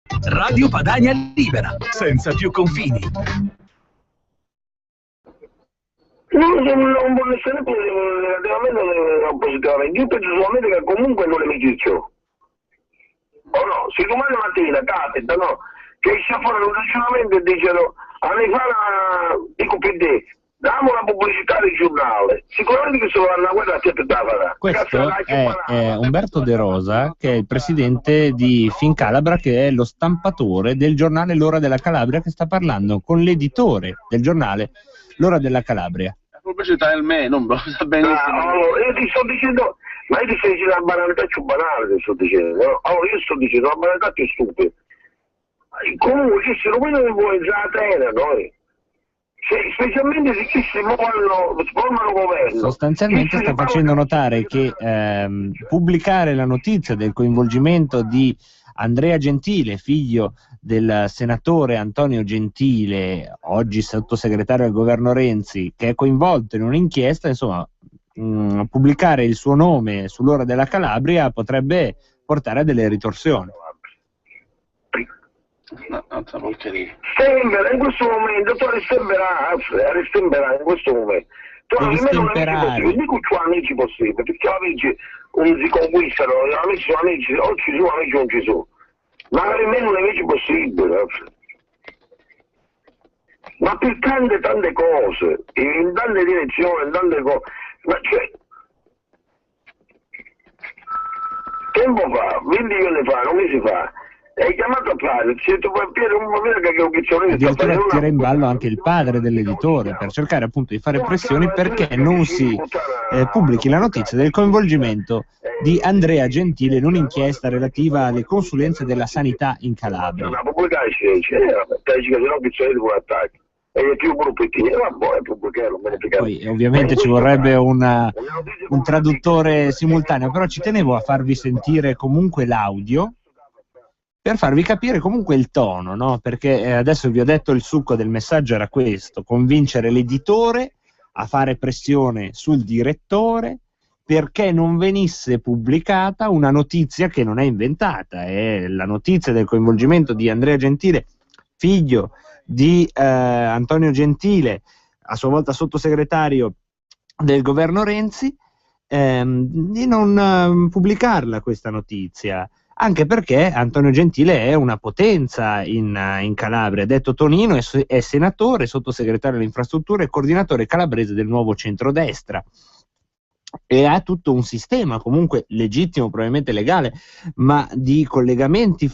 Radio Padania Libera, senza più confini. Non voglio essere negativamente positivamente. Io penso solamente che comunque non è meglio. O no, se domani mattina capita, no, che esce fuori un ragionamento e dicono, a me fa dico PD, diamo una pubblicità al giornale, sicuramente che se lo vanno a guardare sempre da fare. Questo è Umberto De Rosa, che è il presidente di Fincalabra, che è lo stampatore del giornale L'Ora della Calabria, che sta parlando con l'editore del giornale L'Ora della Calabria. La pubblicità è il me, non lo sa benissimo. Io ti sto dicendo, ma io ti sto dicendo una banalità più banale, ti sto dicendo, no? Allora io sto dicendo una banalità più stupida. Comunque ci sono quelli che vuoi già terra, noi. Specialmente se ci si formano governo. Sostanzialmente sta facendo notare che pubblicare la notizia del coinvolgimento di Andrea Gentile, figlio del senatore Antonio Gentile, oggi sottosegretario al governo Renzi, che è coinvolto in un'inchiesta, insomma, pubblicare il suo nome sull'Ora della Calabria potrebbe portare a delle ritorsioni. Stembera in questo momento, tu ristemperare in questo momento. Tu non dico amici possibili, perché amici non si conquistano, gli amici sono amici, o ci sono amici o non ci sono. Ma nemmeno un amici possibile. Ma per tante cose, in tante direzioni, in tante cose. Ma cioè, tempo fa, 20 anni fa, non mi si fa. È chiamato a fare, se tu puoi dire un momento che addirittura tira in ballo anche il padre dell'editore per cercare appunto di fare pressioni perché non si pubblichi la notizia del coinvolgimento di Andrea Gentile in un'inchiesta relativa alle consulenze della sanità in Calabria. Poi ovviamente ci vorrebbe un traduttore simultaneo, però ci tenevo a farvi sentire comunque l'audio per farvi capire comunque il tono, no? Perché adesso vi ho detto il succo del messaggio era questo: convincere l'editore a fare pressione sul direttore perché non venisse pubblicata una notizia che non è inventata, è la notizia del coinvolgimento di Andrea Gentile, figlio di Antonio Gentile, a sua volta sottosegretario del governo Renzi, di non pubblicarla questa notizia. Anche perché Antonio Gentile è una potenza in Calabria. Detto Tonino è senatore, sottosegretario alle infrastrutture e coordinatore calabrese del nuovo centrodestra. E ha tutto un sistema comunque legittimo, probabilmente legale, ma di collegamenti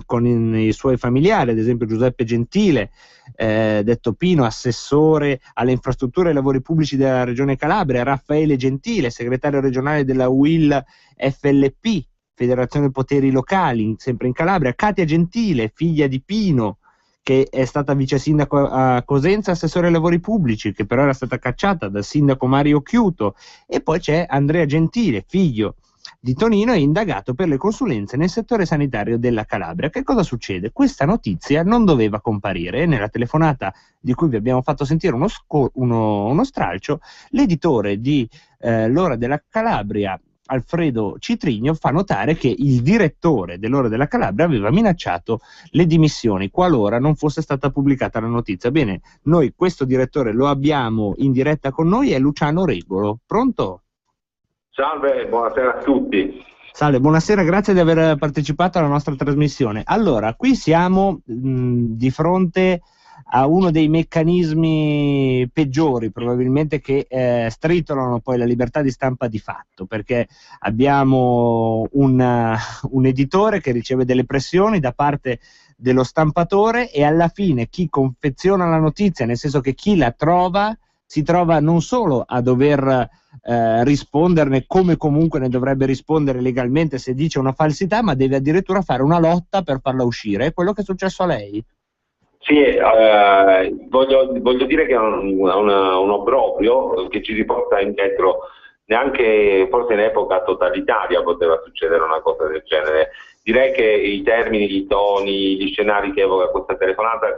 con i suoi familiari, ad esempio Giuseppe Gentile, detto Pino, assessore alle infrastrutture e ai lavori pubblici della regione Calabria, Raffaele Gentile, segretario regionale della UIL FLP, Federazione Poteri Locali, sempre in Calabria, Katia Gentile, figlia di Pino, che è stata vice sindaco a Cosenza, assessore ai lavori pubblici, che però era stata cacciata dal sindaco Mario Chiuto, e poi c'è Andrea Gentile, figlio di Tonino, e indagato per le consulenze nel settore sanitario della Calabria. Che cosa succede? Questa notizia non doveva comparire e nella telefonata di cui vi abbiamo fatto sentire uno stralcio, l'editore di L'Ora della Calabria, Alfredo Citrigno, fa notare che il direttore dell'Ora della Calabria aveva minacciato le dimissioni qualora non fosse stata pubblicata la notizia. Bene, noi questo direttore lo abbiamo in diretta con noi, è Luciano Regolo. Pronto? Salve, buonasera a tutti. Salve, buonasera, grazie di aver partecipato alla nostra trasmissione. Allora, qui siamo di fronte a uno dei meccanismi peggiori probabilmente che stritolano poi la libertà di stampa di fatto, perché abbiamo un editore che riceve delle pressioni da parte dello stampatore e alla fine chi confeziona la notizia, nel senso che chi la trova, si trova non solo a dover risponderne come comunque ne dovrebbe rispondere legalmente se dice una falsità, ma deve addirittura fare una lotta per farla uscire. È quello che è successo a lei? Sì, voglio dire che è un obbrobrio che ci riporta indietro, neanche forse in epoca totalitaria poteva succedere una cosa del genere. Direi che i termini, i toni, gli scenari che evoca questa telefonata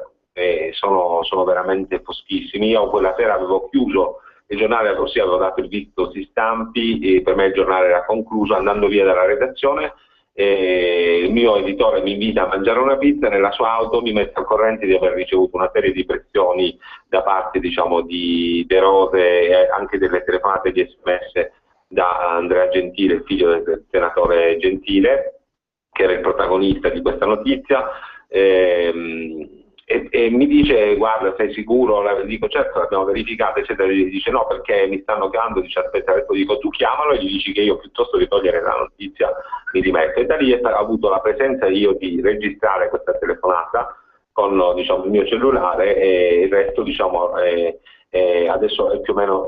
sono veramente foschissimi. Io quella sera avevo chiuso il giornale, così avevo dato il vitto si stampi, e per me il giornale era concluso, andando via dalla redazione, il mio editore mi invita a mangiare una pizza, nella sua auto mi mette al corrente di aver ricevuto una serie di pressioni da parte, diciamo, di De Rose e anche delle telefonate di SMS da Andrea Gentile, il figlio del senatore Gentile, che era il protagonista di questa notizia, e mi dice: guarda, sei sicuro? Dico: certo, l'abbiamo verificato, eccetera. Gli dice: no, perché mi stanno chiamando. Dice: aspetta, adesso dico, tu chiamalo e gli dici che io, piuttosto che togliere la notizia, mi dimetto. E da lì ho avuto la presenza io di registrare questa telefonata con, diciamo, il mio cellulare, e il resto, diciamo, adesso è più o meno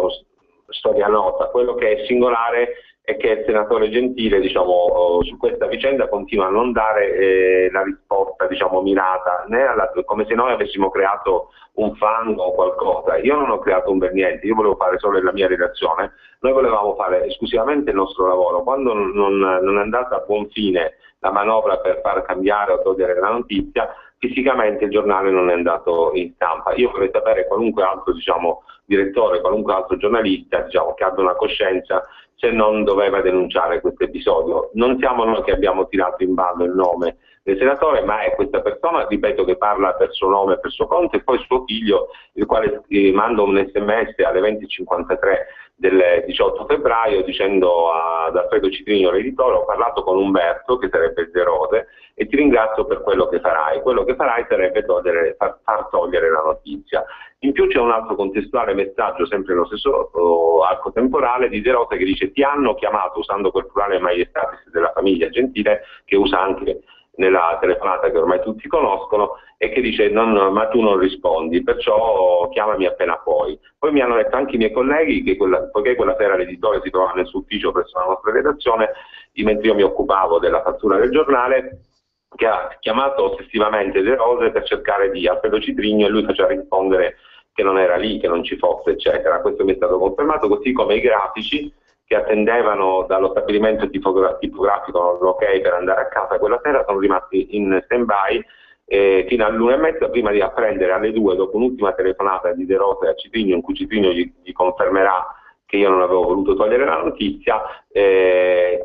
storia nota. Quello che è singolare è che il senatore Gentile, diciamo, su questa vicenda continua a non dare la risposta, diciamo, mirata, come se noi avessimo creato un fango o qualcosa. Io non ho creato un bel niente, io volevo fare solo la mia redazione, noi volevamo fare esclusivamente il nostro lavoro. Quando non è andata a buon fine la manovra per far cambiare o togliere la notizia, fisicamente il giornale non è andato in stampa. Io vorrei sapere, qualunque altro, diciamo, direttore, qualunque altro giornalista, diciamo, che abbia una coscienza, se non doveva denunciare questo episodio. Non siamo noi che abbiamo tirato in ballo il nome del senatore, ma è questa persona, ripeto, che parla per suo nome e per suo conto, e poi suo figlio, il quale manda un SMS alle 20:53 del 18 febbraio dicendo ad Alfredo Citrigno, l'editore: ho parlato con Umberto, che sarebbe il De Rose, e ti ringrazio per quello che farai. Quello che farai sarebbe far togliere la notizia. In più c'è un altro contestuale messaggio, sempre nello stesso arco temporale, di De Rose, che dice: ti hanno chiamato, usando quel plurale maiestatis della famiglia Gentile, che usa anche nella telefonata che ormai tutti conoscono, e che dice: ma tu non rispondi, perciò chiamami appena puoi. Poi mi hanno detto anche i miei colleghi che poiché quella sera l'editore si trovava nel suo ufficio presso la nostra redazione, mentre io mi occupavo della fattura del giornale, che ha chiamato ossessivamente De Rose per cercare di Alfredo Citrigno, e lui faceva rispondere che non era lì, che non ci fosse, eccetera. Questo mi è stato confermato, così come i grafici che attendevano dallo stabilimento tipografico l'ok per andare a casa quella sera sono rimasti in stand-by fino all'1:30, prima di apprendere alle 2, dopo un'ultima telefonata di De Rose a Citrigno, in cui Citrigno gli confermerà che io non avevo voluto togliere la notizia,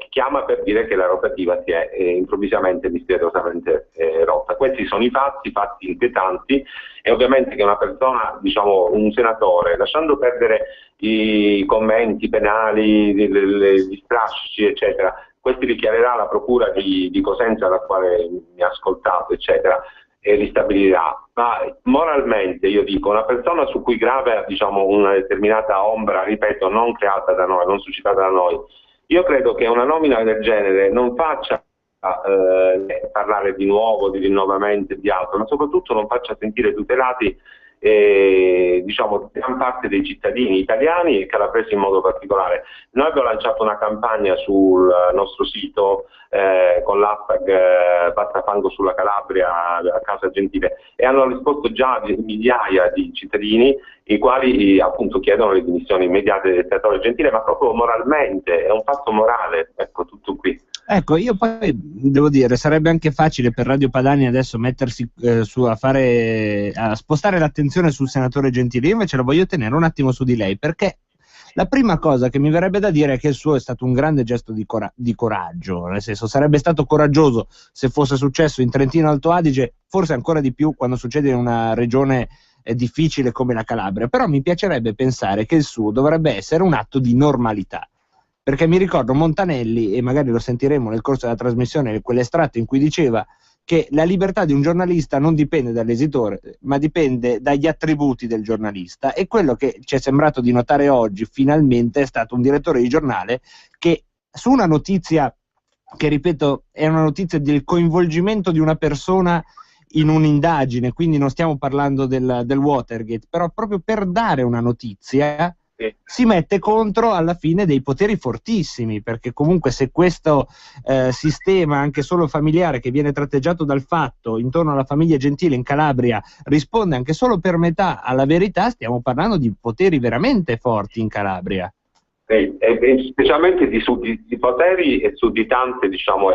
chiama per dire che la rotativa si è improvvisamente, misteriosamente rotta. Questi sono i fatti inquietanti, e ovviamente che una persona, diciamo un senatore, lasciando perdere i commenti penali, gli strascici, eccetera, questi li chiarerà la procura di Cosenza, la quale mi ha ascoltato, eccetera, e li stabilirà. Ma moralmente, io dico, una persona su cui grava, diciamo, una determinata ombra, ripeto, non creata da noi, non suscitata da noi, io credo che una nomina del genere non faccia parlare di nuovo, di rinnovamento e di altro, ma soprattutto non faccia sentire tutelati diciamo gran parte dei cittadini italiani e calabresi in modo particolare. Noi abbiamo lanciato una campagna sul nostro sito con l'hashtag Basta fango sulla Calabria a Casa Gentile, e hanno risposto già migliaia di cittadini, i quali appunto chiedono le dimissioni immediate del senatore Gentile, ma proprio moralmente, è un fatto morale, ecco, tutto qui. Ecco, io poi devo dire, sarebbe anche facile per Radio Padania adesso mettersi a spostare l'attenzione sul senatore Gentile. Io invece la voglio tenere un attimo su di lei, perché la prima cosa che mi verrebbe da dire è che il suo è stato un grande gesto di coraggio, nel senso, sarebbe stato coraggioso se fosse successo in Trentino Alto Adige, forse ancora di più quando succede in una regione difficile come la Calabria, però mi piacerebbe pensare che il suo dovrebbe essere un atto di normalità. Perché mi ricordo Montanelli, e magari lo sentiremo nel corso della trasmissione, quell'estratto in cui diceva che la libertà di un giornalista non dipende dall'esitore, ma dipende dagli attributi del giornalista, e quello che ci è sembrato di notare oggi finalmente è stato un direttore di giornale che su una notizia che, ripeto, è una notizia del coinvolgimento di una persona in un'indagine, quindi non stiamo parlando del Watergate, però proprio per dare una notizia si mette contro alla fine dei poteri fortissimi, perché comunque se questo sistema anche solo familiare, che viene tratteggiato dal fatto intorno alla famiglia Gentile in Calabria, risponde anche solo per metà alla verità, stiamo parlando di poteri veramente forti in Calabria. Specialmente di poteri e sudditanze, diciamo,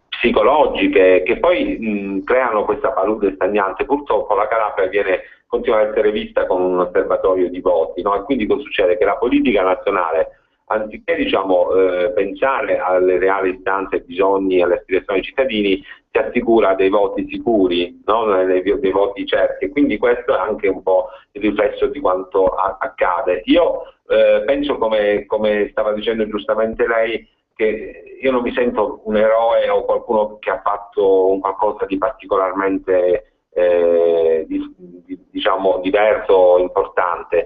psicologiche, che poi creano questa palude stagnante. Purtroppo la Calabria continua a essere vista come un osservatorio di voti, no? E quindi cosa succede? Che la politica nazionale anziché diciamo, pensare alle reali istanze, ai bisogni, alle aspirazioni dei cittadini, si assicura dei voti sicuri, no? dei voti certi, e quindi questo è anche un po' il riflesso di quanto accade. Io penso, come stava dicendo giustamente lei, che io non mi sento un eroe o qualcuno che ha fatto un qualcosa di particolarmente diciamo diverso, importante.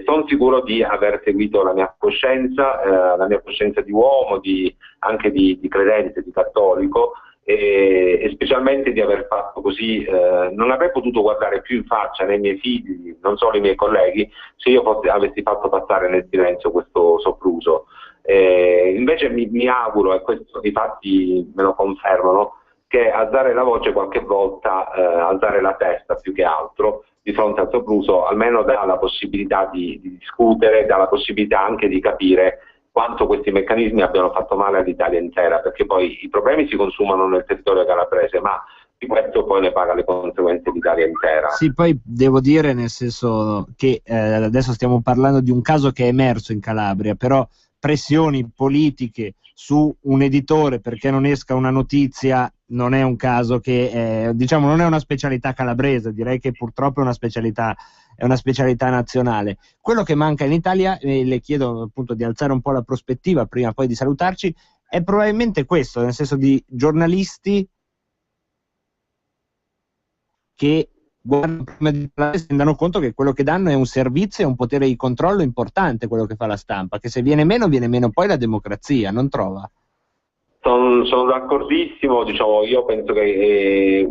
Sono sicuro di aver seguito la mia coscienza di uomo, anche di credente, di cattolico, e specialmente di aver fatto così. Non avrei potuto guardare più in faccia né i miei figli, non solo i miei colleghi, se io avessi fatto passare nel silenzio questo sopruso. Invece mi auguro, e questo i fatti me lo confermano, che alzare la voce qualche volta, alzare la testa più che altro di fronte al sopruso, almeno dà la possibilità di discutere, dà la possibilità anche di capire quanto questi meccanismi abbiano fatto male all'Italia intera, perché poi i problemi si consumano nel territorio calabrese, ma di questo poi ne paga le conseguenze l'Italia intera. Sì, poi devo dire, nel senso che adesso stiamo parlando di un caso che è emerso in Calabria, però pressioni politiche su un editore perché non esca una notizia non è un caso che diciamo non è una specialità calabrese, direi che purtroppo è una specialità nazionale. Quello che manca in Italia, le chiedo appunto di alzare un po' la prospettiva prima poi di salutarci, è probabilmente questo, nel senso di giornalisti che guardano prima di parlare, si rendano conto che quello che danno è un servizio e un potere di controllo importante, quello che fa la stampa, che se viene meno poi la democrazia, non trova? Sono d'accordissimo, diciamo, io penso che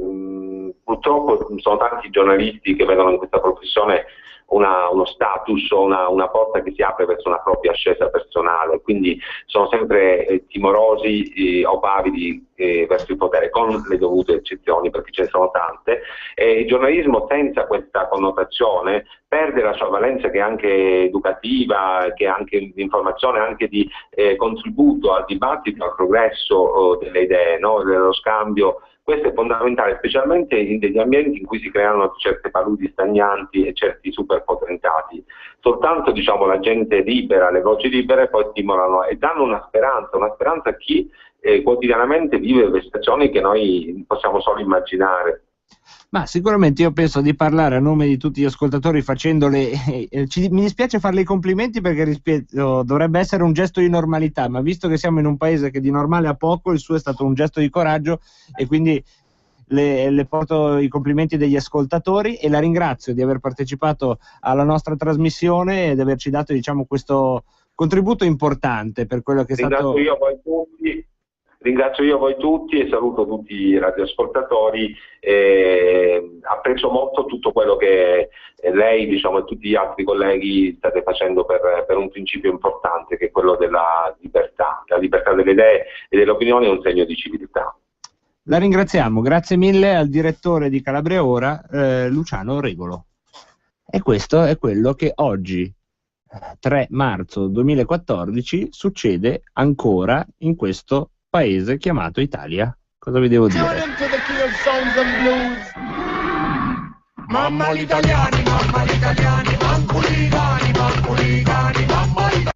purtroppo sono tanti giornalisti che vedono in questa professione uno status o una porta che si apre verso una propria ascesa personale, quindi sono sempre timorosi o pavidi verso il potere, con le dovute eccezioni, perché ce ne sono tante, e il giornalismo senza questa connotazione perde la sua valenza, che è anche educativa, che è anche di informazione, anche di contributo al dibattito, al progresso delle idee, no? Dello scambio. Questo è fondamentale, specialmente in degli ambienti in cui si creano certe paludi stagnanti e certi superpotentati. Soltanto diciamo, la gente libera, le voci libere poi stimolano e danno una speranza a chi quotidianamente vive vessazioni che noi possiamo solo immaginare. Ma sicuramente io penso di parlare a nome di tutti gli ascoltatori facendole, mi dispiace farle i complimenti perché rispetto, dovrebbe essere un gesto di normalità, ma visto che siamo in un paese che di normale ha poco, il suo è stato un gesto di coraggio e quindi le porto i complimenti degli ascoltatori e la ringrazio di aver partecipato alla nostra trasmissione e di averci dato, diciamo, questo contributo importante per quello che è stato. Ringrazio io voi tutti e saluto tutti i radioascoltatori. Apprezzo molto tutto quello che lei, diciamo, e tutti gli altri colleghi state facendo per un principio importante, che è quello della libertà. La libertà delle idee e delle opinioni è un segno di civiltà. La ringraziamo, grazie mille al direttore di Calabria Ora, Luciano Regolo. E questo è quello che oggi, 3 marzo 2014, succede ancora in questo paese chiamato Italia. Cosa vi devo dire? Mamma gli italiani, manco li cani, mamma gli italiani.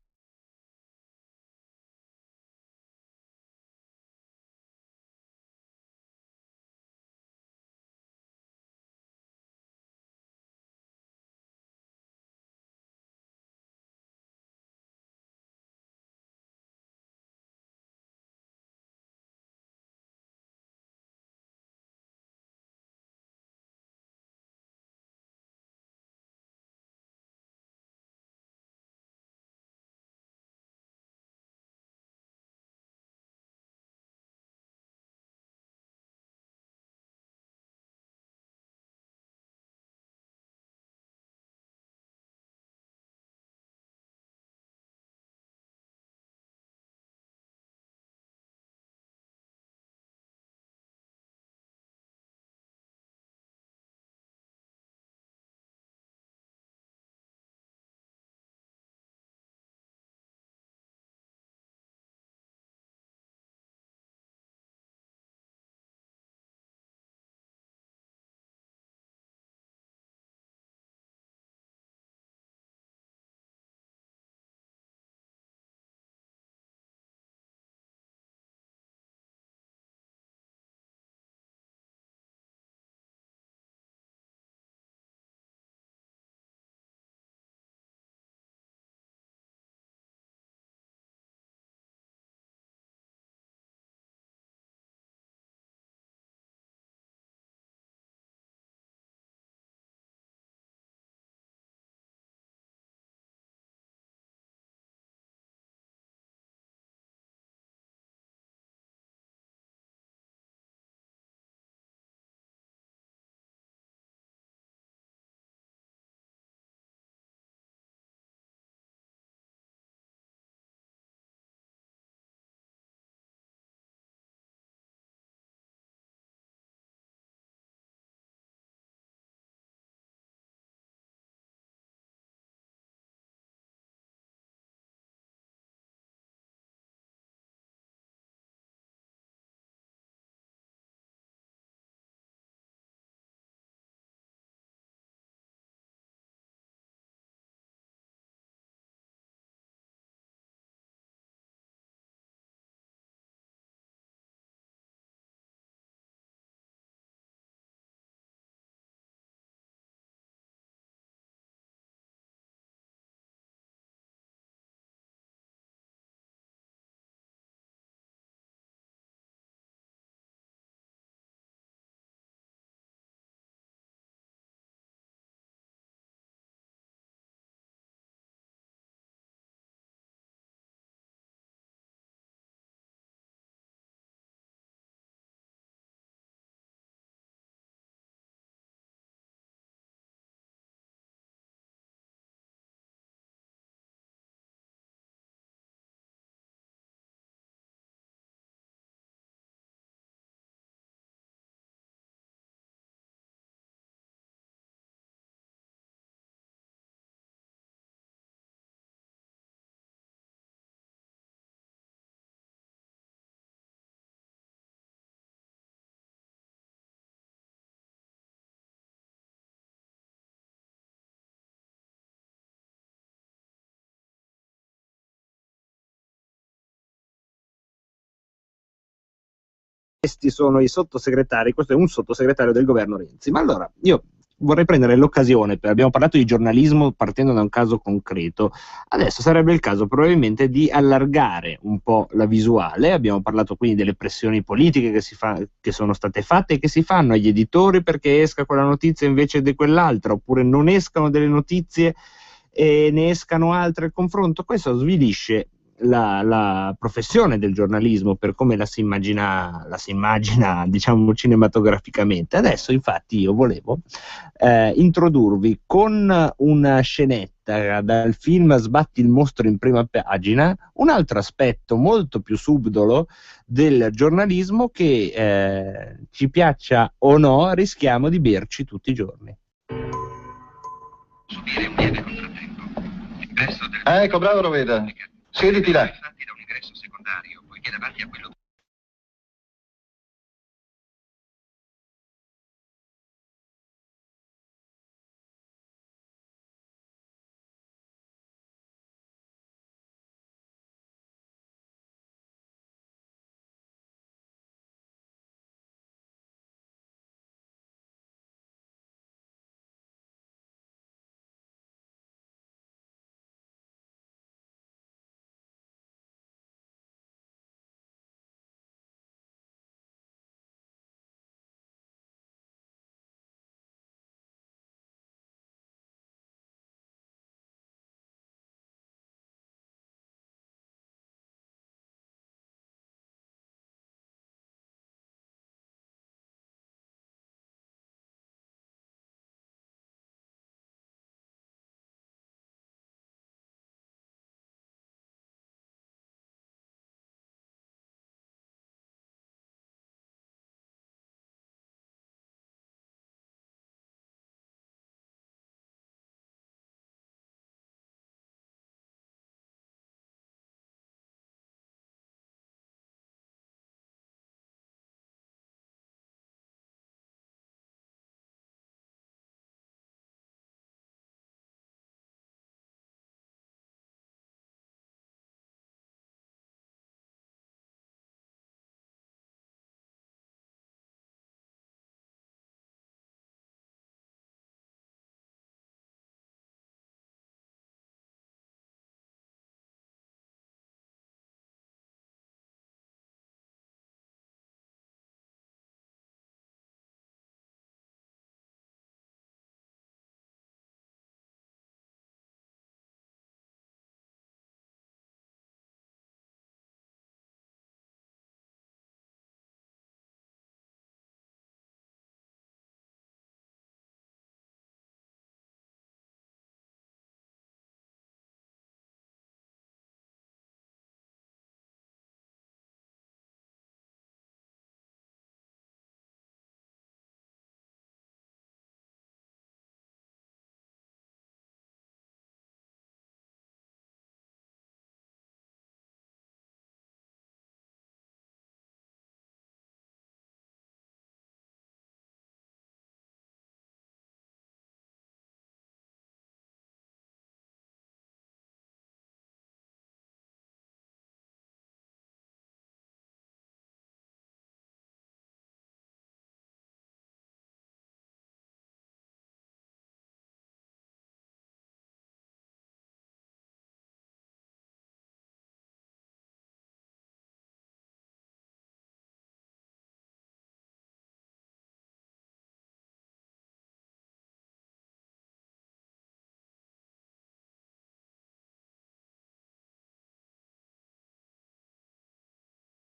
questi sono i sottosegretari, questo è un sottosegretario del governo Renzi. Ma allora, io vorrei prendere l'occasione, abbiamo parlato di giornalismo partendo da un caso concreto, adesso sarebbe il caso probabilmente di allargare un po' la visuale. Abbiamo parlato quindi delle pressioni politiche che sono state fatte e che si fanno agli editori perché esca quella notizia invece di quell'altra, oppure non escano delle notizie e ne escano altre al confronto. Questo svilisce la professione del giornalismo per come la si immagina diciamo cinematograficamente. Adesso infatti io volevo introdurvi con una scenetta dal film Sbatti il mostro in prima pagina un altro aspetto molto più subdolo del giornalismo che ci piaccia o no rischiamo di berci tutti i giorni. Subire un lieve contrattempo. L'ingresso del Ecco, bravo Roveda. Siediti là. infatti da un ingresso secondario, poiché davanti a quello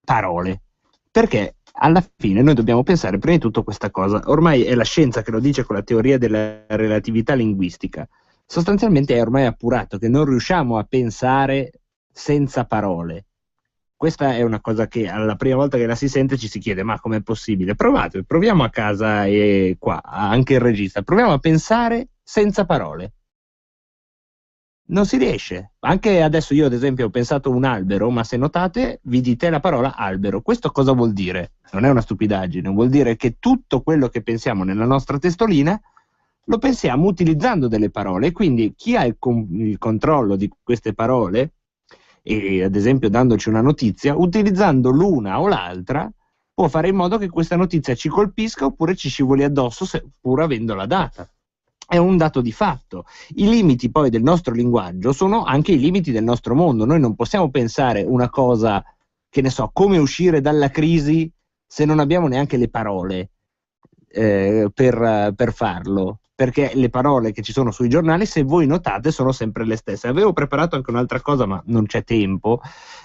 Parole. Perché alla fine noi dobbiamo pensare prima di tutto questa cosa. Ormai è la scienza che lo dice con la teoria della relatività linguistica. Sostanzialmente è ormai appurato che non riusciamo a pensare senza parole. Questa è una cosa che alla prima volta che la si sente ci si chiede: ma com'è possibile? Provate, proviamo a casa e qua, anche il regista, proviamo a pensare senza parole. Non si riesce. Anche adesso io ad esempio ho pensato un albero, ma se notate vi dite la parola albero. Questo cosa vuol dire? Non è una stupidaggine, vuol dire che tutto quello che pensiamo nella nostra testolina lo pensiamo utilizzando delle parole, quindi chi ha il controllo di queste parole, e ad esempio dandoci una notizia, utilizzando l'una o l'altra, può fare in modo che questa notizia ci colpisca oppure ci scivoli addosso, pur avendola data. È un dato di fatto. I limiti poi del nostro linguaggio sono anche i limiti del nostro mondo. Noi non possiamo pensare una cosa, che ne so, come uscire dalla crisi se non abbiamo neanche le parole per farlo, perché le parole che ci sono sui giornali, se voi notate, sono sempre le stesse. Avevo preparato anche un'altra cosa, ma non c'è tempo,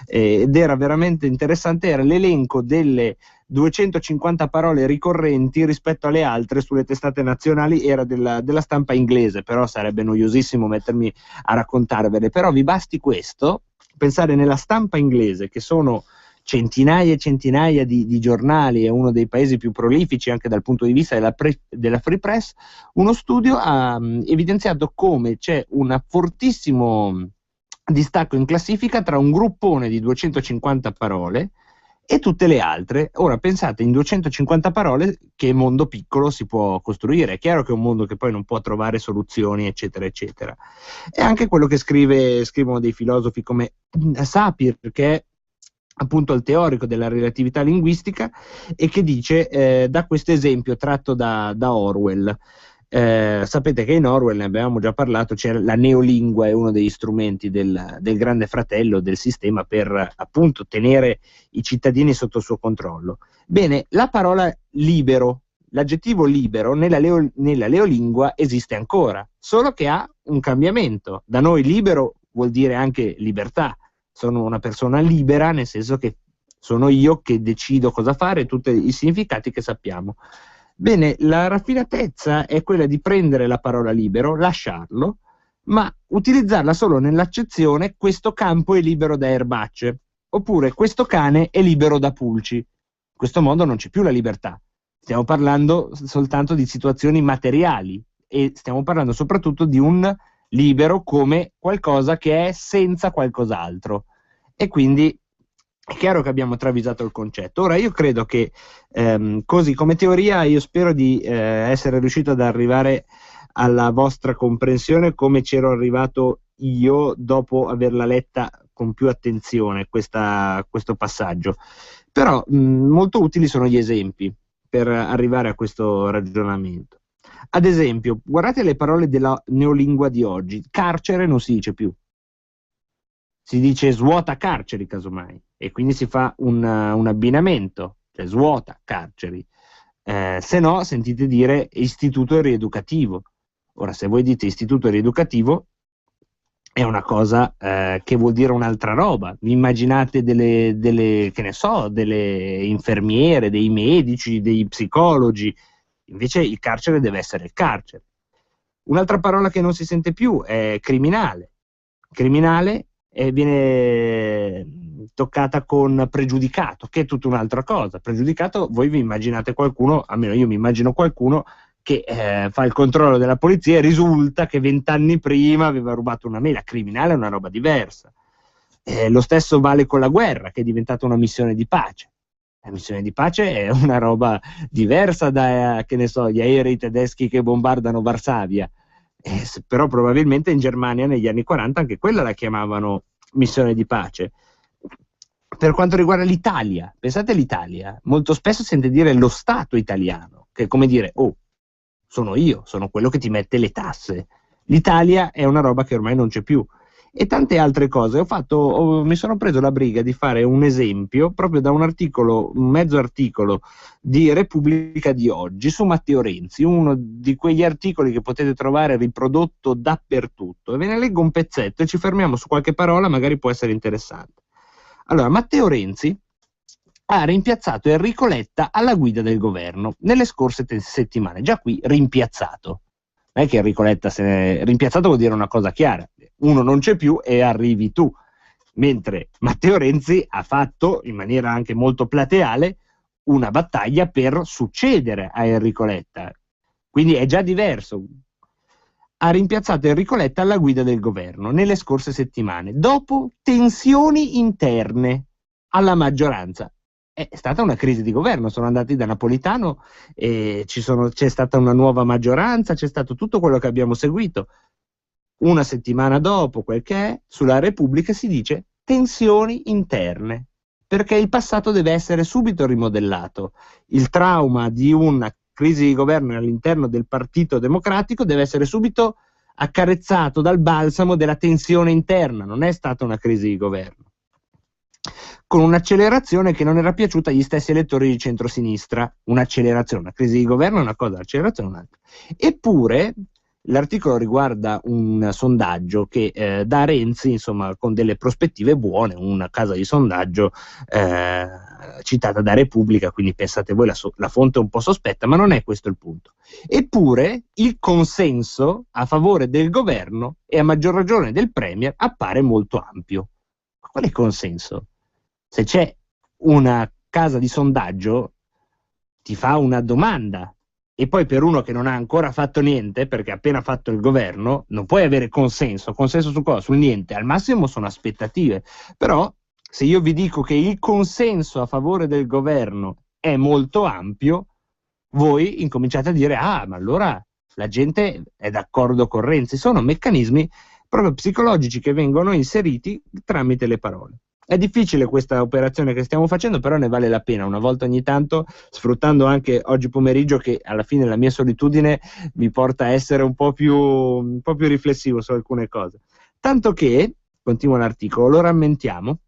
ed era veramente interessante, era l'elenco delle 250 parole ricorrenti rispetto alle altre sulle testate nazionali. Era della stampa inglese, però sarebbe noiosissimo mettermi a raccontarvele, però vi basti questo, pensare nella stampa inglese, che sono centinaia e centinaia di giornali, è uno dei paesi più prolifici anche dal punto di vista della free press. Uno studio ha evidenziato come c'è un fortissimo distacco in classifica tra un gruppone di 250 parole e tutte le altre. Ora pensate, in 250 parole che mondo piccolo si può costruire. È chiaro che è un mondo che poi non può trovare soluzioni, eccetera eccetera. È anche quello che scrivono dei filosofi come Sapir, che è appunto il teorico della relatività linguistica, e che dice, da questo esempio tratto da Orwell. Sapete che in Orwell, ne avevamo già parlato, c'è la neolingua, è uno degli strumenti del grande fratello, del sistema, per appunto tenere i cittadini sotto il suo controllo. Bene, la parola libero, l'aggettivo libero nella neolingua esiste ancora, solo che ha un cambiamento. Da noi libero vuol dire anche libertà. Sono una persona libera, nel senso che sono io che decido cosa fare, tutti i significati che sappiamo. Bene, la raffinatezza è quella di prendere la parola libero, lasciarlo, ma utilizzarla solo nell'accezione: questo campo è libero da erbacce, oppure questo cane è libero da pulci. In questo modo non c'è più la libertà. Stiamo parlando soltanto di situazioni materiali, e stiamo parlando soprattutto di un libero come qualcosa che è senza qualcos'altro, e quindi è chiaro che abbiamo travisato il concetto. Ora io credo che così come teoria, io spero di essere riuscito ad arrivare alla vostra comprensione come c'ero arrivato io dopo averla letta con più attenzione questo passaggio, però molto utili sono gli esempi per arrivare a questo ragionamento. Ad esempio, guardate le parole della neolingua di oggi. Carcere non si dice più, si dice svuota carceri, casomai, e quindi si fa un abbinamento, cioè svuota carceri. Se no, sentite dire istituto rieducativo. Ora, se voi dite istituto rieducativo, è una cosa che vuol dire un'altra roba. Vi immaginate delle che ne so, delle infermiere, dei medici, dei psicologi. Invece il carcere deve essere il carcere. Un'altra parola che non si sente più è criminale. Criminale viene toccata con pregiudicato, che è tutta un'altra cosa. Pregiudicato, voi vi immaginate qualcuno, almeno io mi immagino qualcuno che fa il controllo della polizia e risulta che 20 anni prima aveva rubato una mela. Criminale è una roba diversa. Lo stesso vale con la guerra, che è diventata una missione di pace. La missione di pace è una roba diversa da, che ne so, gli aerei tedeschi che bombardano Varsavia, però probabilmente in Germania negli anni 40 anche quella la chiamavano missione di pace. Per quanto riguarda l'Italia, pensate all'Italia, molto spesso sente dire lo Stato italiano, che è come dire, oh, sono io, sono quello che ti mette le tasse. L'Italia è una roba che ormai non c'è più. E tante altre cose. Mi sono preso la briga di fare un esempio proprio da un articolo, un mezzo articolo di Repubblica di oggi su Matteo Renzi, uno di quegli articoli che potete trovare riprodotto dappertutto, e ve ne leggo un pezzetto e ci fermiamo su qualche parola, magari può essere interessante. Allora, Matteo Renzi ha rimpiazzato Enrico Letta alla guida del governo nelle scorse settimane. Già qui rimpiazzato. Non è che Enrico Letta rimpiazzato vuol dire una cosa chiara: uno non c'è più e arrivi tu, mentre Matteo Renzi ha fatto, in maniera anche molto plateale, una battaglia per succedere a Enrico Letta, quindi è già diverso. Ha rimpiazzato Enrico Letta alla guida del governo nelle scorse settimane, dopo tensioni interne alla maggioranza. È stata una crisi di governo, sono andati da Napolitano, c'è stata una nuova maggioranza, c'è stato tutto quello che abbiamo seguito. Una settimana dopo, quel che è, sulla Repubblica si dice tensioni interne. perché il passato deve essere subito rimodellato. Il trauma di una crisi di governo all'interno del Partito Democratico deve essere subito accarezzato dal balsamo della tensione interna. Non è stata una crisi di governo, con un'accelerazione che non era piaciuta agli stessi elettori di centrosinistra. Un'accelerazione, una crisi di governo è una cosa, l'accelerazione è un'altra. Eppure l'articolo riguarda un sondaggio che da Renzi, insomma, con delle prospettive buone, una casa di sondaggio citata da Repubblica, quindi pensate voi la fonte è un po' sospetta, ma non è questo il punto. Eppure il consenso a favore del governo e a maggior ragione del Premier appare molto ampio. Ma qual è il consenso? Se c'è una casa di sondaggio, ti fa una domanda, e poi per uno che non ha ancora fatto niente, perché ha appena fatto il governo, non puoi avere consenso. Consenso su cosa? Sul niente. Al massimo sono aspettative. Però se io vi dico che il consenso a favore del governo è molto ampio, voi incominciate a dire: ah, ma allora la gente è d'accordo con Renzi. Sono meccanismi proprio psicologici che vengono inseriti tramite le parole. È difficile questa operazione che stiamo facendo, però ne vale la pena una volta ogni tanto, sfruttando anche oggi pomeriggio che alla fine la mia solitudine mi porta a essere un po' più riflessivo su alcune cose. Tanto che, continua l'articolo, lo rammentiamo,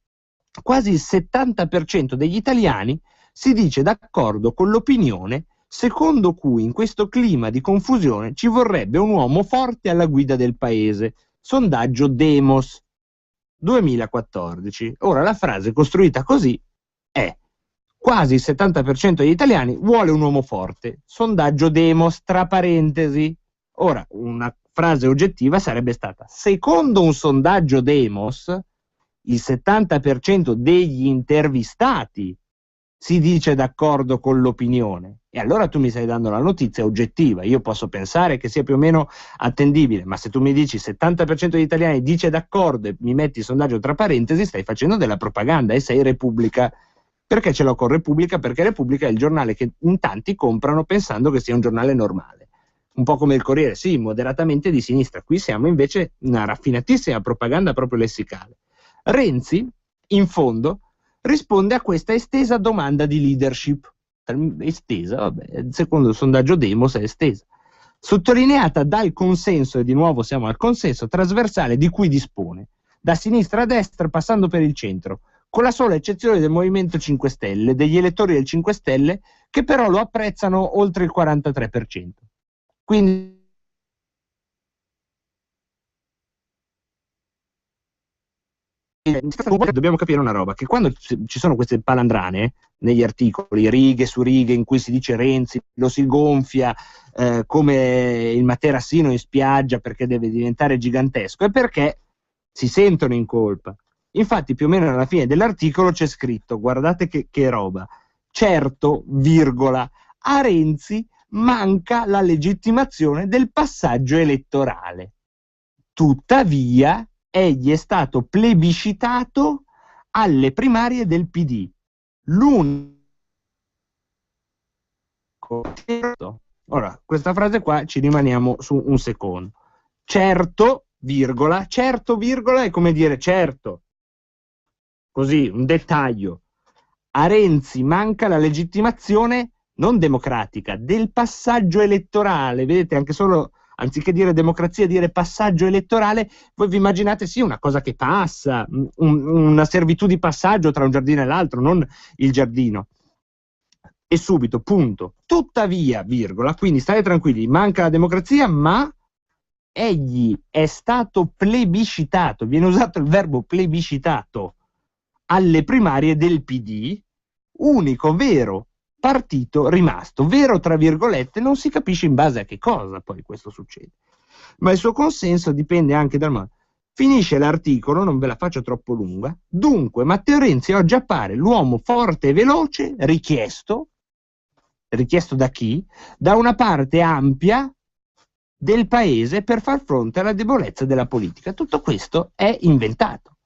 quasi il 70% degli italiani si dice d'accordo con l'opinione secondo cui in questo clima di confusione ci vorrebbe un uomo forte alla guida del paese. Sondaggio Demos 2014. Ora la frase costruita così è: quasi il 70% degli italiani vuole un uomo forte. Sondaggio Demos, tra parentesi. Ora, una frase oggettiva sarebbe stata: secondo un sondaggio Demos, il 70% degli intervistati si dice d'accordo con l'opinione. E allora tu mi stai dando la notizia oggettiva. Io posso pensare che sia più o meno attendibile, ma se tu mi dici il 70% degli italiani dice d'accordo e mi metti il sondaggio tra parentesi, stai facendo della propaganda e sei Repubblica. Perché ce l'ho con Repubblica? Perché Repubblica è il giornale che in tanti comprano pensando che sia un giornale normale. Un po' come il Corriere, sì, moderatamente di sinistra. Qui siamo invece una raffinatissima propaganda proprio lessicale. Renzi, in fondo, risponde a questa estesa domanda di leadership. Estesa, vabbè, secondo il sondaggio Demos è estesa, sottolineata dal consenso, e di nuovo siamo al consenso trasversale di cui dispone, da sinistra a destra passando per il centro, con la sola eccezione del Movimento 5 Stelle, degli elettori del 5 Stelle, che però lo apprezzano oltre il 43%. Quindi dobbiamo capire una roba, che quando ci sono queste palandrane negli articoli, righe su righe, in cui si dice Renzi lo si gonfia come il materassino in spiaggia perché deve diventare gigantesco, è perché si sentono in colpa. Infatti più o meno alla fine dell'articolo c'è scritto, guardate che roba: certo, virgola, a Renzi manca la legittimazione del passaggio elettorale. Tuttavia egli è stato plebiscitato alle primarie del PD. L'unico. Ora, questa frase qua ci rimaniamo su un secondo. Certo, virgola, è come dire certo. Così, un dettaglio. A Renzi manca la legittimazione non democratica, del passaggio elettorale. Vedete, anche solo anziché dire democrazia, dire passaggio elettorale, voi vi immaginate sì una cosa che passa, una servitù di passaggio tra un giardino e l'altro, non il giardino. E subito, punto. Tuttavia, virgola, quindi state tranquilli, manca la democrazia, ma egli è stato plebiscitato, viene usato il verbo plebiscitato, alle primarie del PD, unico vero partito rimasto. Vero tra virgolette, non si capisce in base a che cosa poi questo succede, ma il suo consenso dipende anche dal modo. Finisce l'articolo, non ve la faccio troppo lunga. Dunque Matteo Renzi oggi appare l'uomo forte e veloce richiesto da chi? Da una parte ampia del paese per far fronte alla debolezza della politica. Tutto questo è inventato.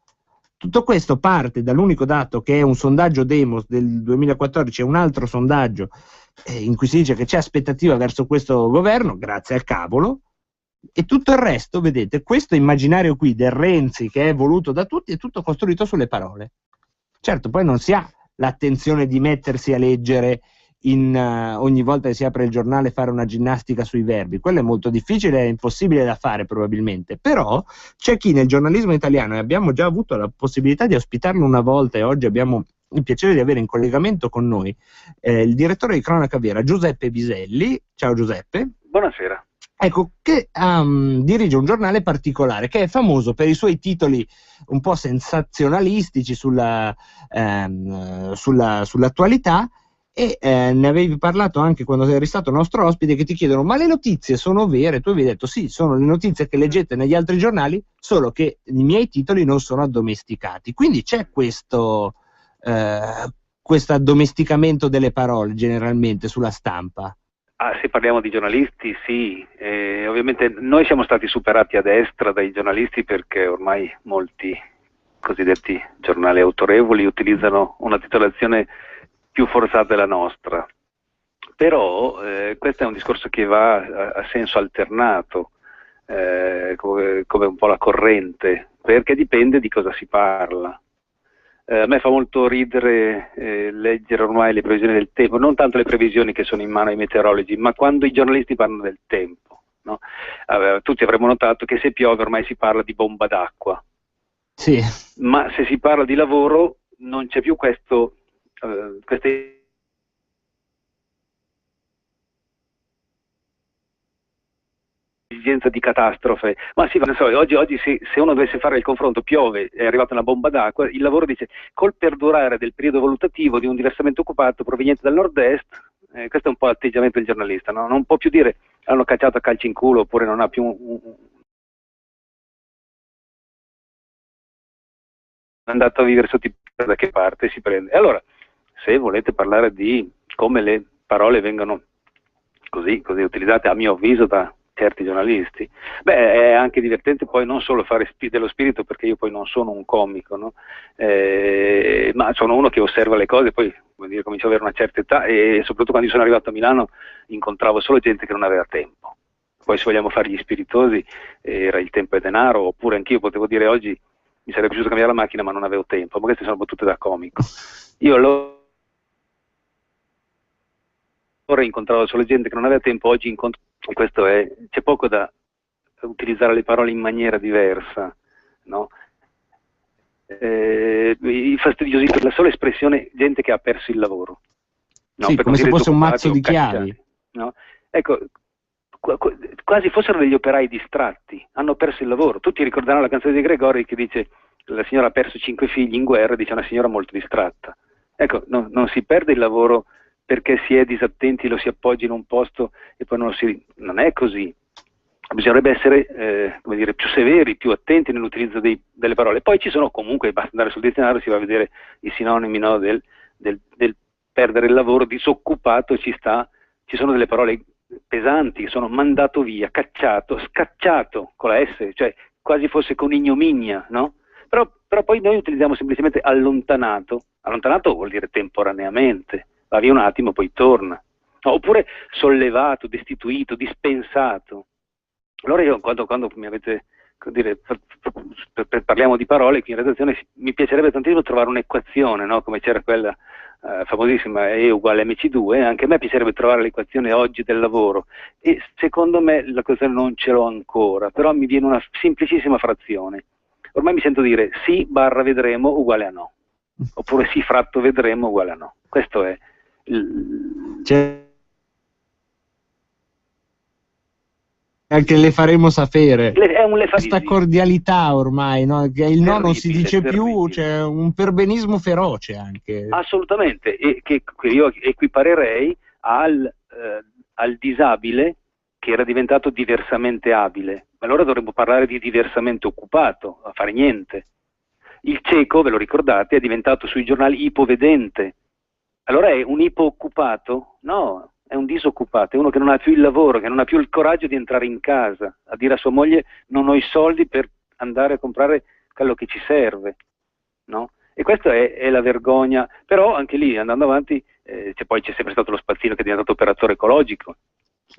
Tutto questo parte dall'unico dato che è un sondaggio Demos del 2014 e un altro sondaggio in cui si dice che c'è aspettativa verso questo governo, grazie al cavolo, e tutto il resto, vedete, questo immaginario qui del Renzi che è voluto da tutti è tutto costruito sulle parole. Certo, poi non si ha l'attenzione di mettersi a leggere ogni volta che si apre il giornale, fare una ginnastica sui verbi. Quello è molto difficile, è impossibile da fare probabilmente, però c'è chi nel giornalismo italiano, e abbiamo già avuto la possibilità di ospitarlo una volta e oggi abbiamo il piacere di avere in collegamento con noi il direttore di Cronaca Vera, Giuseppe Biselli. Ciao Giuseppe. Buonasera. Ecco, che dirige un giornale particolare che è famoso per i suoi titoli un po' sensazionalistici sull'attualità, e ne avevi parlato anche quando eri stato nostro ospite, che ti chiedono: ma le notizie sono vere? Tu avevi detto sì, sono le notizie che leggete negli altri giornali, solo che i miei titoli non sono addomesticati. Quindi c'è questo addomesticamento delle parole generalmente sulla stampa. Se parliamo di giornalisti, sì, ovviamente noi siamo stati superati a destra dai giornalisti, perché ormai molti cosiddetti giornali autorevoli utilizzano una titolazione più forzata della nostra, però questo è un discorso che va a senso alternato, come un po' la corrente, perché dipende di cosa si parla. A me fa molto ridere leggere ormai le previsioni del tempo, non tanto le previsioni che sono in mano ai meteorologi, ma quando i giornalisti parlano del tempo, no? Tutti avremmo notato che se piove ormai si parla di bomba d'acqua, sì. Ma se si parla di lavoro non c'è più questa esigenza di catastrofe. Ma sì, non so, oggi se uno dovesse fare il confronto, piove, è arrivata una bomba d'acqua, il lavoro dice: col perdurare del periodo valutativo di un diversamente occupato proveniente dal nord-est, questo è un po' l'atteggiamento del giornalista, no? Non può più dire hanno cacciato a calci in culo, oppure non ha più è andato a vivere sotto da che parte si prende. Allora, se volete parlare di come le parole vengono così utilizzate, a mio avviso, da certi giornalisti, è anche divertente poi non solo fare dello spirito, perché io poi non sono un comico, no? Ma sono uno che osserva le cose, poi comincio ad avere una certa età, e soprattutto quando io sono arrivato a Milano incontravo solo gente che non aveva tempo. Poi se vogliamo fare gli spiritosi, era il tempo e denaro, oppure anch'io potevo dire oggi mi sarebbe piaciuto cambiare la macchina ma non avevo tempo, ma queste sono battute da comico. Io allora incontravo solo gente che non aveva tempo, oggi incontro, questo c'è poco da utilizzare le parole in maniera diversa, no? I fastidiosi per la sola espressione gente che ha perso il lavoro, no? Sì, come se fosse un mazzo di chiavi, no? Ecco, quasi fossero degli operai distratti, hanno perso il lavoro. Tutti ricorderanno la canzone di Gregori che dice: la signora ha perso 5 figli in guerra, dice una signora molto distratta. Ecco, non si perde il lavoro perché si è disattenti, lo si appoggia in un posto e poi non è così. Bisognerebbe essere più severi, più attenti nell'utilizzo delle parole. Poi ci sono comunque, basta andare sul dizionario, si va a vedere i sinonimi, no, del perdere il lavoro, disoccupato, ci sono delle parole pesanti, sono mandato via, cacciato, scacciato con la S, cioè quasi fosse con ignominia, no? Però poi noi utilizziamo semplicemente allontanato. Allontanato vuol dire temporaneamente, va via un attimo poi torna, oppure sollevato, destituito, dispensato. Allora io quando mi avete, parliamo di parole qui in redazione, mi piacerebbe tantissimo trovare un'equazione, no? Come c'era quella famosissima E uguale MC2, anche a me piacerebbe trovare l'equazione oggi del lavoro, e secondo me la cosa non ce l'ho ancora, però mi viene una semplicissima frazione. Ormai mi sento dire sì barra vedremo uguale a no, oppure sì fratto vedremo uguale a no. Questo è anche le faremo sapere. È un questa cordialità ormai, no? Che il no non si dice più, c'è un perbenismo feroce anche. Assolutamente, e che io equiparerei al disabile che era diventato diversamente abile. Allora dovremmo parlare di diversamente occupato, a fare niente. Il cieco, ve lo ricordate, è diventato sui giornali ipovedente. Allora è un ipooccupato? No, è un disoccupato, è uno che non ha più il lavoro, che non ha più il coraggio di entrare in casa, a dire a sua moglie non ho i soldi per andare a comprare quello che ci serve, no? E questa è la vergogna. Però anche lì, andando avanti, poi c'è sempre stato lo spazzino che è diventato operatore ecologico.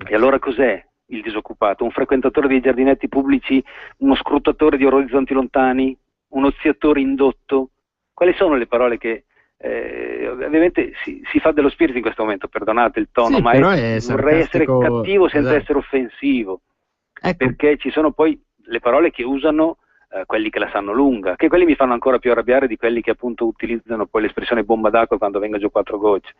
E allora cos'è il disoccupato? Un frequentatore dei giardinetti pubblici, uno scrutatore di orizzonti lontani, un oziatore indotto, Quali sono le parole che ovviamente si fa dello spirito in questo momento, perdonate il tono, Sì, ma però vorrei essere cattivo senza esatto. essere offensivo, Ecco. perché ci sono poi le parole che usano quelli che la sanno lunga, che quelli mi fanno ancora più arrabbiare di quelli che appunto utilizzano poi l'espressione bomba d'acqua quando venga giù 4 gocce,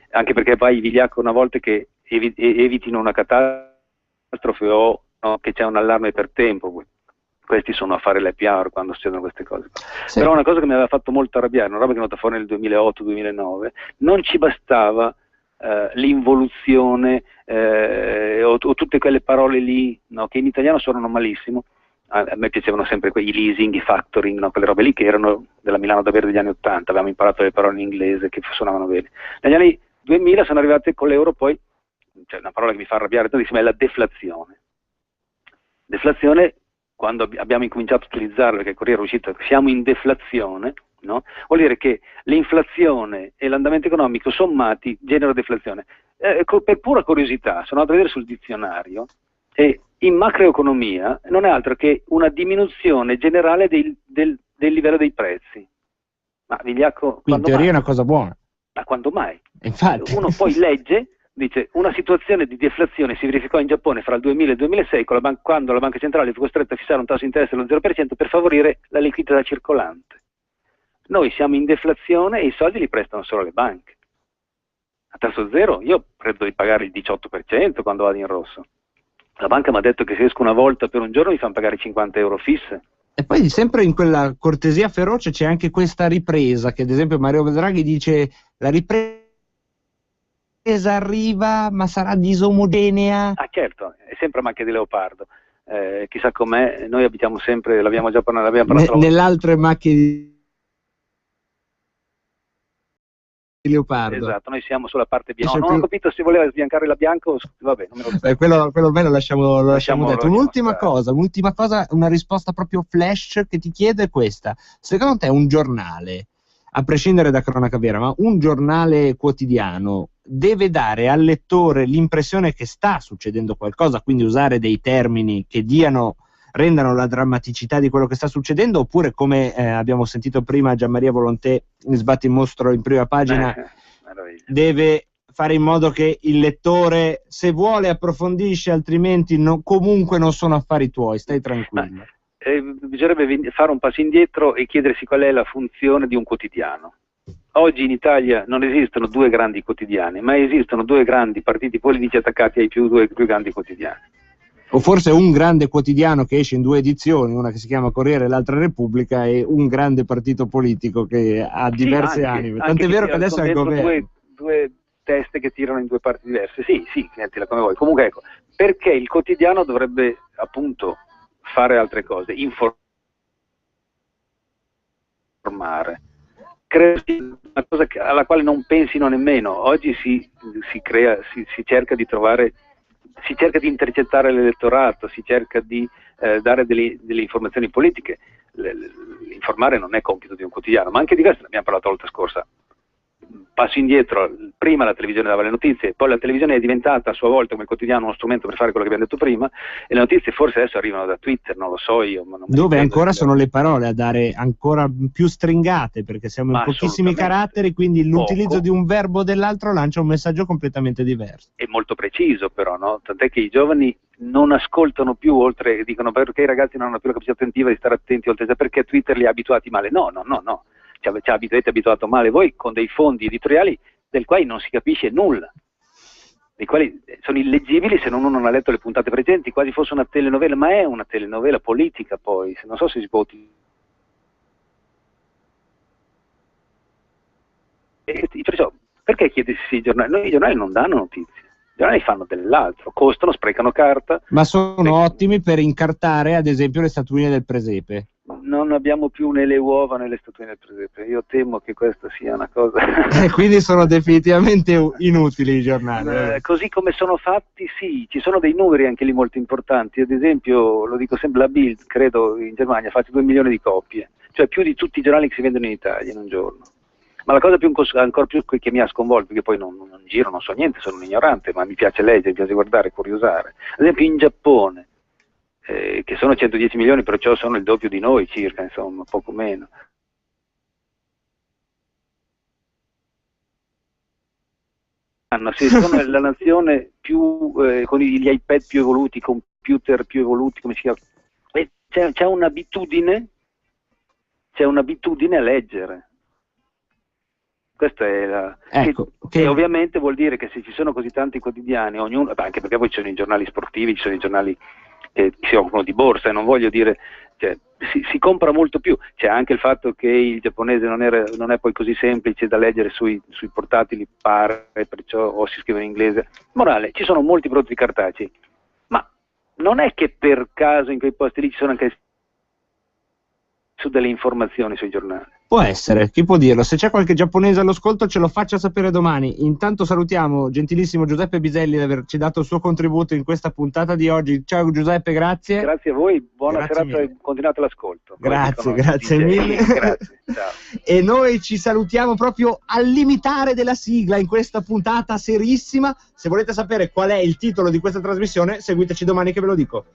anche perché poi i vigliacchi una volta che evitino una catastrofe o no, che c'è un allarme per tempo, questi sono a fare l'happy quando succedono queste cose. Sì. Però una cosa che mi aveva fatto molto arrabbiare, una roba che è venuta fuori nel 2008-2009, non ci bastava l'involuzione o tutte quelle parole lì, no, che in italiano suonano malissimo. A me piacevano sempre quei leasing, i factoring, no, quelle robe lì che erano della Milano davvero degli anni 80, avevamo imparato le parole in inglese che suonavano bene. Negli anni 2000 sono arrivate con l'euro, poi c'è una parola che mi fa arrabbiare tantissimo, è la deflazione. Deflazione, quando abbiamo incominciato a utilizzarla, perché il Corriere è uscito, siamo in deflazione, no? Vuol dire che l'inflazione e l'andamento economico sommati generano deflazione. Per pura curiosità, sono andato a vedere sul dizionario e in macroeconomia non è altro che una diminuzione generale del livello dei prezzi. Ma Vigliacco, Quindi in teoria è una cosa buona. Ma quando mai? Infatti. Uno poi legge, dice, una situazione di deflazione si verificò in Giappone fra il 2000 e il 2006 quando la banca centrale fu costretta a fissare un tasso di interesse dello 0% per favorire la liquidità circolante. Noi siamo in deflazione e i soldi li prestano solo le banche. A tasso zero io credo di pagare il 18% quando vado in rosso. La banca mi ha detto che se esco una volta per un giorno mi fanno pagare 50 euro fisse. E poi sempre in quella cortesia feroce c'è anche questa ripresa, che ad esempio Mario Draghi dice la ripresa arriva ma sarà disomogenea. Ah certo, è sempre a macchia di leopardo. Chissà com'è, noi abitiamo sempre, l'abbiamo già parlato nell'altre macchie di leopardo. Esatto, noi siamo sulla parte bianca. No, non ho capito se voleva sbiancare la bianca o vabbè, non me lo quello almeno lo lasciamo detto. Un'ultima cosa, una risposta proprio flash che ti chiedo è questa. Secondo te un giornale, a prescindere da cronaca vera, ma un giornale quotidiano deve dare al lettore l'impressione che sta succedendo qualcosa, quindi usare dei termini che rendano la drammaticità di quello che sta succedendo, oppure come abbiamo sentito prima Gianmaria Volonté in Sbatti il mostro in prima pagina, deve fare in modo che il lettore, se vuole, approfondisce, altrimenti comunque non sono affari tuoi, stai tranquillo. Bisognerebbe fare un passo indietro e chiedersi qual è la funzione di un quotidiano. Oggi in Italia non esistono 2 grandi quotidiani, ma esistono 2 grandi partiti politici attaccati ai 2 più grandi quotidiani. O forse un grande quotidiano che esce in 2 edizioni, una che si chiama Corriere e l'altra Repubblica, e un grande partito politico che ha diverse anime. Tant'è vero che adesso è il governo. Due teste che tirano in 2 parti diverse. Sì, mettila come vuoi. Comunque ecco, perché il quotidiano dovrebbe appunto fare altre cose, informare. Credo sia una cosa alla quale non pensino nemmeno. Oggi si cerca di trovare, si cerca di intercettare l'elettorato, si cerca di dare delle informazioni politiche. Informare non è compito di un quotidiano, ma anche di questo ne abbiamo parlato la volta scorsa. Passo indietro, prima la televisione dava le notizie, poi la televisione è diventata a sua volta come quotidiano uno strumento per fare quello che abbiamo detto prima, e le notizie forse adesso arrivano da Twitter, non lo so io. Ma non dove ancora sono le parole a dare ancora più stringate, perché siamo in pochissimi caratteri, quindi l'utilizzo di un verbo o dell'altro lancia un messaggio completamente diverso. È molto preciso però, no? Tant'è che i giovani non ascoltano più, oltre, dicono perché i ragazzi non hanno più la capacità attentiva di stare attenti, oltre perché Twitter li ha abituati male. No. Ci avete abituato male voi con dei fondi editoriali del quali non si capisce nulla, dei quali sono illeggibili se uno non ha letto le puntate precedenti, quasi fosse una telenovela, ma è una telenovela politica poi, non so se si può utilizzare. Perciò, perché chiedersi i giornali? Noi i giornali non danno notizie. I giornali fanno dell'altro, costano, sprecano carta. Ma sono ottimi per incartare ad esempio le statuine del presepe. Non abbiamo più né le uova né le statuine del presepe. Io temo che questa sia una cosa... Quindi sono definitivamente inutili i giornali. Così come sono fatti, sì, ci sono dei numeri anche lì molto importanti. Ad esempio, lo dico sempre, la Bild, credo, in Germania ha fatto 2 milioni di copie, cioè più di tutti i giornali che si vendono in Italia in un giorno. Ma la cosa ancora più che mi ha sconvolto, perché poi non giro, non so niente, sono un ignorante, ma mi piace leggere, mi piace guardare, curiosare. Ad esempio in Giappone, che sono 110 milioni, perciò sono il doppio di noi circa, insomma, poco meno. Sì, sono la nazione più con gli iPad più evoluti, i computer più evoluti, come si chiama? E c'è un'abitudine a leggere. Questa è la... Ecco, che ovviamente vuol dire che se ci sono così tanti quotidiani, ognuno, anche perché poi ci sono i giornali sportivi, ci sono i giornali che si occupano di borsa, e non voglio dire, cioè, si compra molto più. C'è anche il fatto che il giapponese non è poi così semplice da leggere sui portatili, pare, perciò o si scrive in inglese. Morale, ci sono molti prodotti cartacei, ma non è che per caso in quei posti lì ci sono anche su delle informazioni sui giornali. Può essere, chi può dirlo? Se c'è qualche giapponese all'ascolto ce lo faccia sapere domani. Intanto salutiamo gentilissimo Giuseppe Biselli di averci dato il suo contributo in questa puntata di oggi. Ciao Giuseppe, grazie. Grazie a voi, buona serata mille. E continuate l'ascolto. Grazie mille. Grazie, ciao. E noi ci salutiamo proprio al limitare della sigla in questa puntata serissima. Se volete sapere qual è il titolo di questa trasmissione, seguiteci domani che ve lo dico.